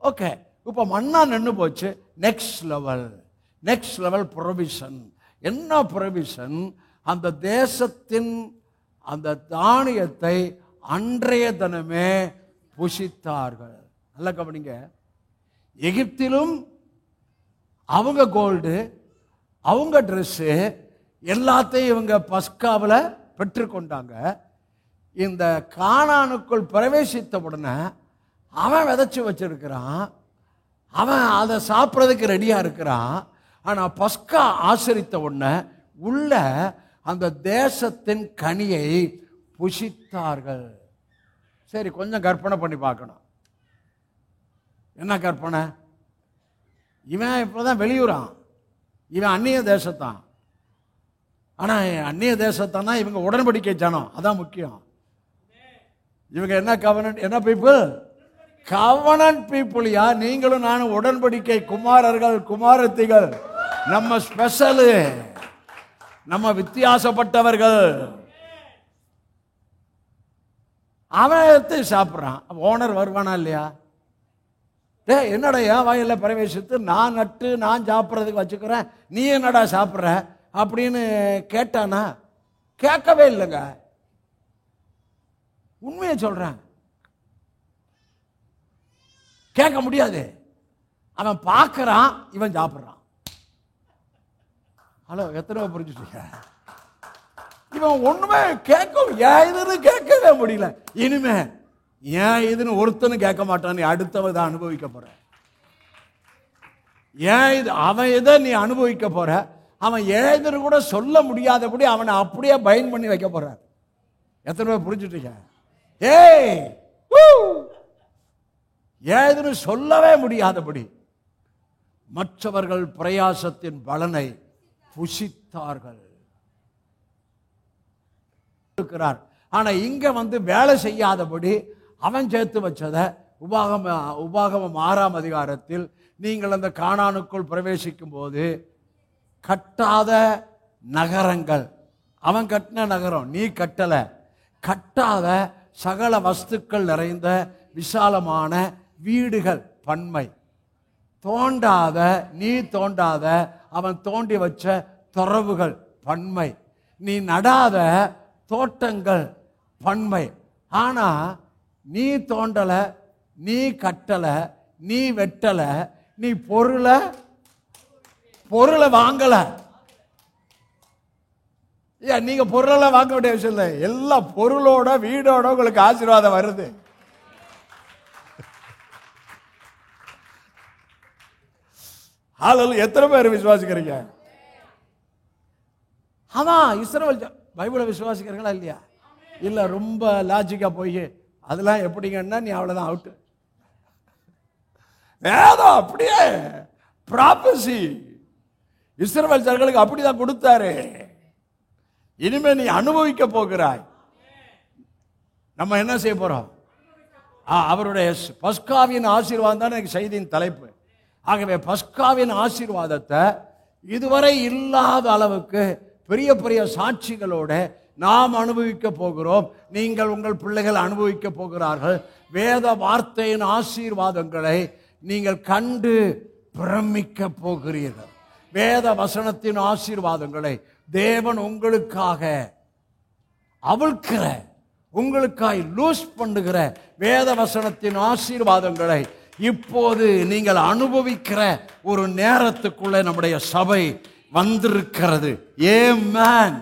Okay, இப்போ மன்னா நின்று போச்சு. Next level provision. என்ன ப்ரொவிஷன்? அந்த தேசத்தின் அந்த தானியத்தை அன்றைய தினமே புசித்தார்கள். நல்ல கவனிங்க, எகிப்திலும் அவங்க கோல்டு, அவங்க ட்ரெஸ்ஸு எல்லாத்தையும் இவங்க பஸ்காவில் பெற்றுக்கொண்டாங்க. இந்த கானானுக்குள் பிரவேசித்த உடனே அவன் விதைச்சி வச்சிருக்கிறான், அவன் அதை சாப்பிட்றதுக்கு ரெடியாக இருக்கிறான். ஆனால் பஸ்கா ஆசரித்த உடனே உள்ள அந்த தேசத்தின் கனியை புசித்தார்கள். சரி, கொஞ்சம் கற்பனை பண்ணி பார்க்கணும். என்ன கற்பனை? இவன் இப்போதான் வெளியூரான், இவன் அந்நிய தேசத்தான். ஆனால் அந்நிய தேசத்தானா இவங்க உடன்படிக்கை ஜனம், அதான் முக்கியம். இவங்க என்ன கவர்னன்ட், என்ன பீப்புள்? கவர்னன்ட் பீப்புள்யா. நீங்களும் நானும் உடன்படிக்கை குமாரர்கள் குமாரத்திகள். நம்ம ஸ்பெஷலு, நம்ம வித்தியாசப்பட்டவர்கள். அவன் எடுத்து சாப்பிட்றான். ஓனர் வருவானா இல்லையா? என்னடா என் வாயில பிரவேசித்து நான் நட்டு நான் சாப்பிட்றதுக்கு வச்சுக்கிறேன், நீ என்னடா சாப்பிட்ற அப்படின்னு கேட்டானா? கேட்கவே இல்லைங்க. உண்மையை சொல்றேன், கேட்க முடியாது. அவன் பார்க்கறான், இவன் சாப்பிட்றான். ஹலோ, எத்தனை புரிஞ்சுட்டீங்க? இவன் ஒண்ணுமே ஏன் இதுன்னு கேட்கவே முடியல. இனிமே ஏன் இதுன்னு ஒருத்தனும் கேட்க மாட்டான். நீ அடுத்தவதை அனுபவிக்க போற. ஏன் இது அவன் எதை நீ அனுபவிக்க போற. அவன் ஏதுன்னு கூட சொல்ல முடியாதபடி அவனை அப்படியே பைண்ட் பண்ணி வைக்க போற. எத்தனை பேர் புரிஞ்சுட்டீங்க? ஏதுன்னு சொல்லவே முடியாதபடி மற்றவர்கள் பிரயாசத்தின் பலனை புசித்தார்கள். ஆனா இங்க வேலை செய்யாதபடி அவன் சேர்த்து வச்சத உபாகமம் 6ஆம் அதிகாரத்தில் நீங்கள் அந்த கானானுக்குள் பிரவேசிக்கும் போது கட்டாத நகரங்கள், அவன் கட்டின நகரம் நீ கட்டல, கட்டாத சகல வஸ்துக்கள் நிறைந்த விசாலமான வீடுகள் பன்மை, தோண்டாத நீ தோண்டாத அவன் தோண்டி வச்ச துறவுகள் பன்மை, நீ நடாத தோட்டங்கள் பன்மை. ஆனா நீ தோண்டல, நீ கட்டல, நீ வெட்டல, நீ பொருளை வாங்கல. நீங்க பொருளை வாங்க வேண்டிய விஷயம் இல்லை. எல்லா பொருளோட வீடோட உங்களுக்கு ஆசீர்வாதம் வருது. எத்தனை பேர் விசுவாசிக்கிறீங்க? அதான் இஸ்ரவேல் பைபிளை விசுவாசிக்கிறீங்களா இல்லையா? இல்ல ரொம்ப லாஜிக்கா போய் அதெல்லாம் எப்படிங்கன்னா நீ அவ்வளவுதான் அவுட். வேதம் அப்படியே ப்ராபசி இஸ்ரவேல் ஜனங்களுக்கு அப்படிதான் கொடுத்தாரு. இனிமே நீ அனுபவிக்க போகிறாய். நம்ம என்ன செய்ய போறோம்? அவருடைய பஸ்காவின் ஆசீர்வாதம் தான் எனக்கு செய்தியின் தலைப்பு. ஆகவே பஸ்காவின் ஆசீர்வாதத்தை இதுவரை இல்லாத அளவுக்கு பெரிய பெரிய சாட்சிகளோட நாம் அனுபவிக்க போகிறோம். நீங்கள் உங்கள் பிள்ளைகள் அனுபவிக்க போகிறார்கள். வேத வார்த்தையின் ஆசீர்வாதங்களை நீங்கள் கண்டு பிரமிக்க போகிறீர்கள். வேத வசனத்தின் ஆசீர்வாதங்களை தேவன் உங்களுக்காக அவிழ்க்கிற, உங்களுக்காய் லூஸ் பண்ணுகிற வேத வசனத்தின் ஆசீர்வாதங்களை இப்போது நீங்கள் அனுபவிக்கிற ஒரு நேரத்துக்குள்ளே நம்முடைய சபை வந்திருக்கிறது. ஆமென்.